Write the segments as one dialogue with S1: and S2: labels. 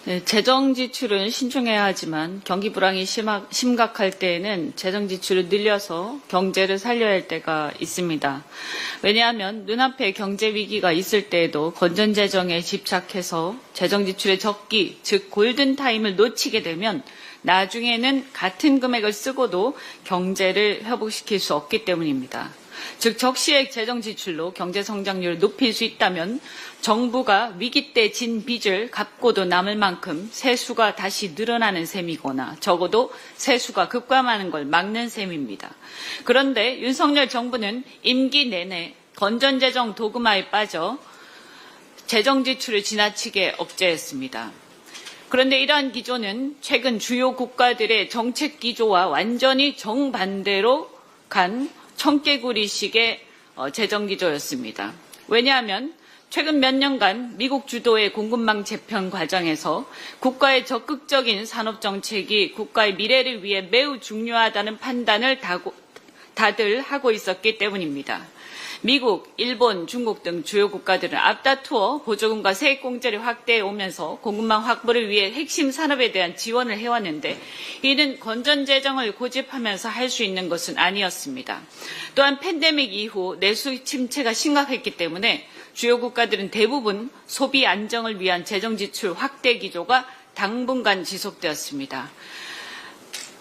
S1: 네, 재정 지출은 신중해야 하지만 경기 불황이 심각할 때에는 재정 지출을 늘려서 경제를 살려야 할 때가 있습니다. 왜냐하면 눈앞에 경제 위기가 있을 때에도 건전 재정에 집착해서 재정 지출의 적기, 즉 골든타임을 놓치게 되면 나중에는 같은 금액을 쓰고도 경제를 회복시킬 수 없기 때문입니다. 즉 적시액 재정 지출로 경제 성장률을 높일 수 있다면 정부가 위기 때 진 빚을 갚고도 남을 만큼 세수가 다시 늘어나는 셈이거나 적어도 세수가 급감하는 걸 막는 셈입니다. 그런데 윤석열 정부는 임기 내내 건전재정 도구마에 빠져 재정 지출을 지나치게 억제했습니다. 그런데 이러한 기조는 최근 주요 국가들의 정책 기조와 완전히 정반대로 간 청개구리식의 재정 기조였습니다. 왜냐하면 최근 몇 년간 미국 주도의 공급망 재편 과정에서 국가의 적극적인 산업 정책이 국가의 미래를 위해 매우 중요하다는 판단을 다들 하고 있었기 때문입니다. 미국, 일본, 중국 등 주요 국가들은 앞다투어 보조금과 세액공제를 확대해 오면서 공급망 확보를 위해 핵심 산업에 대한 지원을 해왔는데 이는 건전재정을 고집하면서 할 수 있는 것은 아니었습니다. 또한 팬데믹 이후 내수 침체가 심각했기 때문에 주요 국가들은 대부분 소비 안정을 위한 재정 지출 확대 기조가 당분간 지속되었습니다.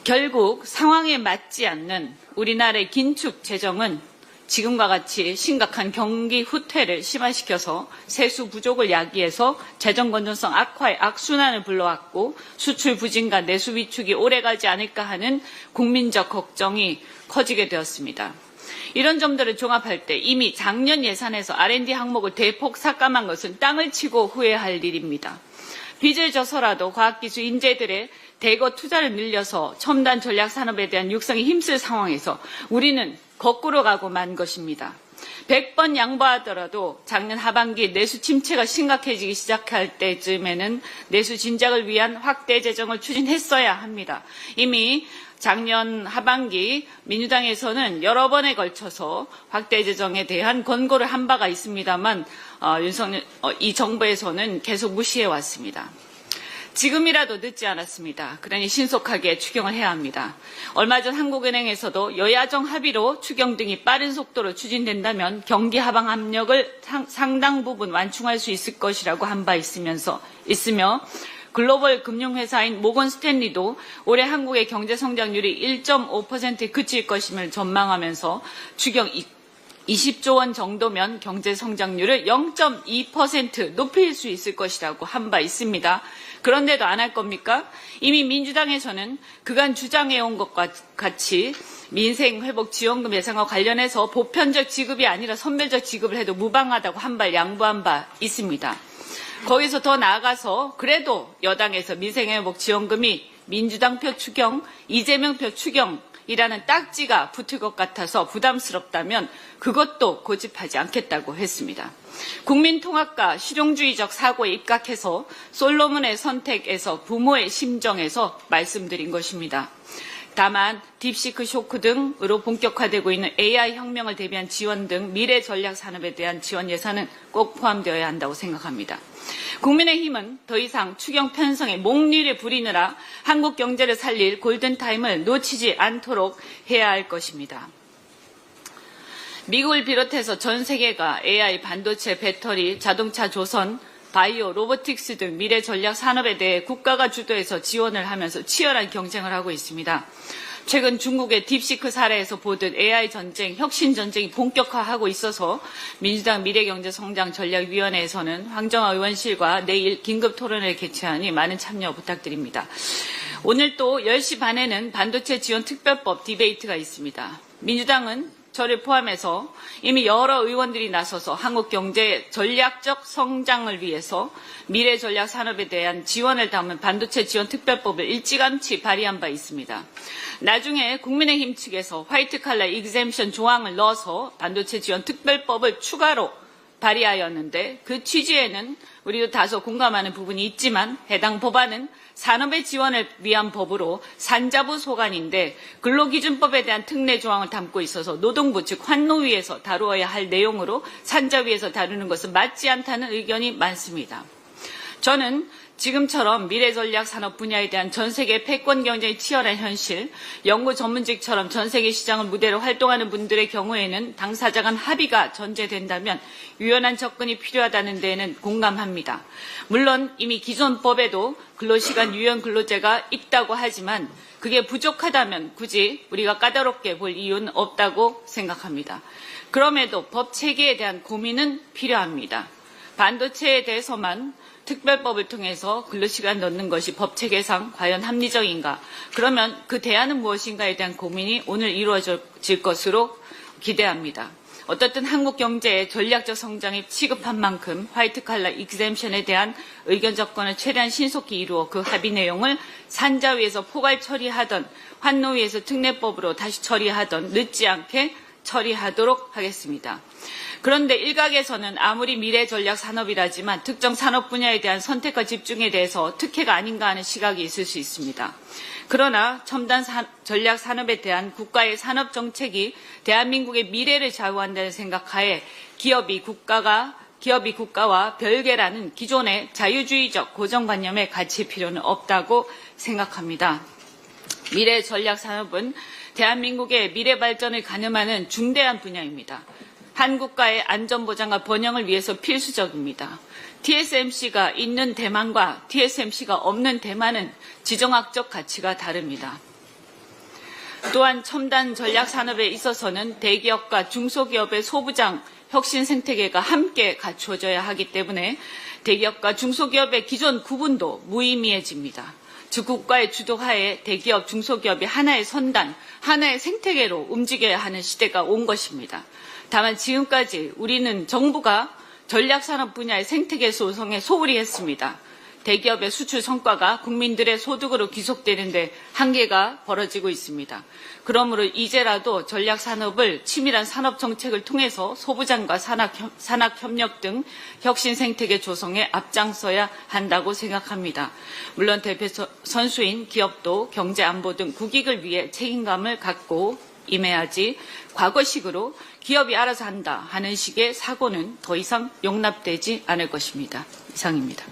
S1: 결국 상황에 맞지 않는 우리나라의 긴축 재정은 지금과 같이 심각한 경기 후퇴를 심화시켜서 세수 부족을 야기해서 재정 건전성 악화의 악순환을 불러왔고 수출 부진과 내수 위축이 오래가지 않을까 하는 국민적 걱정이 커지게 되었습니다. 이런 점들을 종합할 때 이미 작년 예산에서 R&D 항목을 대폭 삭감한 것은 땅을 치고 후회할 일입니다. 빚을 져서라도 과학기술 인재들의 대거 투자를 늘려서 첨단 전략 산업에 대한 육성에 힘쓸 상황에서 우리는 거꾸로 가고 만 것입니다. 100번 양보하더라도 작년 하반기 내수 침체가 심각해지기 시작할 때쯤에는 내수 진작을 위한 확대 재정을 추진했어야 합니다. 이미 작년 하반기 민주당에서는 여러 번에 걸쳐서 확대 재정에 대한 권고를 한 바가 있습니다만 이 정부에서는 계속 무시해 왔습니다. 지금이라도 늦지 않았습니다. 그러니 신속하게 추경을 해야 합니다. 얼마 전 한국은행에서도 여야정 합의로 추경 등이 빠른 속도로 추진된다면 경기 하방 압력을 상당 부분 완충할 수 있을 것이라고 한 바 있으며 글로벌 금융회사인 모건 스탠리도 올해 한국의 경제 성장률이 1.5%에 그칠 것임을 전망하면서 추경 20조 원 정도면 경제 성장률을 0.2% 높일 수 있을 것이라고 한 바 있습니다. 그런데도 안 할 겁니까? 이미 민주당에서는 그간 주장해온 것과 같이 민생회복지원금 예산과 관련해서 보편적 지급이 아니라 선별적 지급을 해도 무방하다고 한 발 양보한 바 있습니다. 거기서 더 나아가서 그래도 여당에서 민생회복지원금이 민주당표 추경, 이재명표 추경이라는 딱지가 붙을 것 같아서 부담스럽다면 그것도 고집하지 않겠다고 했습니다. 국민통합과 실용주의적 사고에 입각해서 솔로몬의 선택에서 부모의 심정에서 말씀드린 것입니다. 다만 딥시크 쇼크 등으로 본격화되고 있는 AI 혁명을 대비한 지원 등 미래 전략 산업에 대한 지원 예산은 꼭 포함되어야 한다고 생각합니다. 국민의힘은 더 이상 추경 편성에 목리를 부리느라 한국 경제를 살릴 골든타임을 놓치지 않도록 해야 할 것입니다. 미국을 비롯해서 전 세계가 AI, 반도체, 배터리, 자동차 조선, 바이오, 로보틱스 등 미래 전략 산업에 대해 국가가 주도해서 지원을 하면서 치열한 경쟁을 하고 있습니다. 최근 중국의 딥시크 사례에서 보듯 AI 전쟁, 혁신 전쟁이 본격화하고 있어서 민주당 미래경제성장전략위원회에서는 황정화 의원실과 내일 긴급 토론회를 개최하니 많은 참여 부탁드립니다. 오늘 또 10시 반에는 반도체 지원 특별법 디베이트가 있습니다. 민주당은 저를 포함해서 이미 여러 의원들이 나서서 한국 경제의 전략적 성장을 위해서 미래 전략 산업에 대한 지원을 담은 반도체 지원 특별법을 일찌감치 발의한 바 있습니다. 나중에 국민의힘 측에서 화이트 칼라 익셈션 조항을 넣어서 반도체 지원 특별법을 추가로 발의하였는데 그 취지에는 우리도 다소 공감하는 부분이 있지만 해당 법안은 산업의 지원을 위한 법으로 산자부 소관인데 근로기준법에 대한 특례 조항을 담고 있어서 노동부 즉 환노위에서 다루어야 할 내용으로 산자위에서 다루는 것은 맞지 않다는 의견이 많습니다. 저는 지금처럼 미래전략 산업 분야에 대한 전 세계 패권 경쟁이 치열한 현실, 연구 전문직처럼 전 세계 시장을 무대로 활동하는 분들의 경우에는 당사자 간 합의가 전제된다면 유연한 접근이 필요하다는 데에는 공감합니다. 물론 이미 기존 법에도 근로시간 유연 근로제가 있다고 하지만 그게 부족하다면 굳이 우리가 까다롭게 볼 이유는 없다고 생각합니다. 그럼에도 법 체계에 대한 고민은 필요합니다. 반도체에 대해서만 특별법을 통해서 근로시간 넣는 것이 법 체계상 과연 합리적인가? 그러면 그 대안은 무엇인가에 대한 고민이 오늘 이루어질 것으로 기대합니다. 어떻든 한국 경제의 전략적 성장이 취급한 만큼 화이트 칼라 익셈션에 대한 의견 접근을 최대한 신속히 이루어 그 합의 내용을 산자위에서 포괄 처리하던 환노위에서 특례법으로 다시 처리하던 늦지 않게 처리하도록 하겠습니다. 그런데 일각에서는 아무리 미래 전략 산업이라지만 특정 산업 분야에 대한 선택과 집중에 대해서 특혜가 아닌가 하는 시각이 있을 수 있습니다. 그러나 첨단 전략 산업에 대한 국가의 산업 정책이 대한민국의 미래를 좌우한다는 생각하에 기업이 국가와 별개라는 기존의 자유주의적 고정관념에 갇힐 필요는 없다고 생각합니다. 미래 전략 산업은 대한민국의 미래 발전을 가늠하는 중대한 분야입니다. 한 국가의 안전보장과 번영을 위해서 필수적입니다. TSMC가 있는 대만과 TSMC가 없는 대만은 지정학적 가치가 다릅니다. 또한 첨단 전략 산업에 있어서는 대기업과 중소기업의 소부장 혁신 생태계가 함께 갖추어져야 하기 때문에 대기업과 중소기업의 기존 구분도 무의미해집니다. 즉 국가의 주도하에 대기업, 중소기업이 하나의 선단, 하나의 생태계로 움직여야 하는 시대가 온 것입니다. 다만 지금까지 우리는 정부가 전략산업 분야의 생태계 조성에 소홀히 했습니다. 대기업의 수출 성과가 국민들의 소득으로 귀속되는데 한계가 벌어지고 있습니다. 그러므로 이제라도 전략산업을 치밀한 산업정책을 통해서 소부장과 산학협력 등 혁신 생태계 조성에 앞장서야 한다고 생각합니다. 물론 대표 선수인 기업도 경제안보 등 국익을 위해 책임감을 갖고 임해야지 과거식으로 기업이 알아서 한다 하는 식의 사고는 더 이상 용납되지 않을 것입니다. 이상입니다.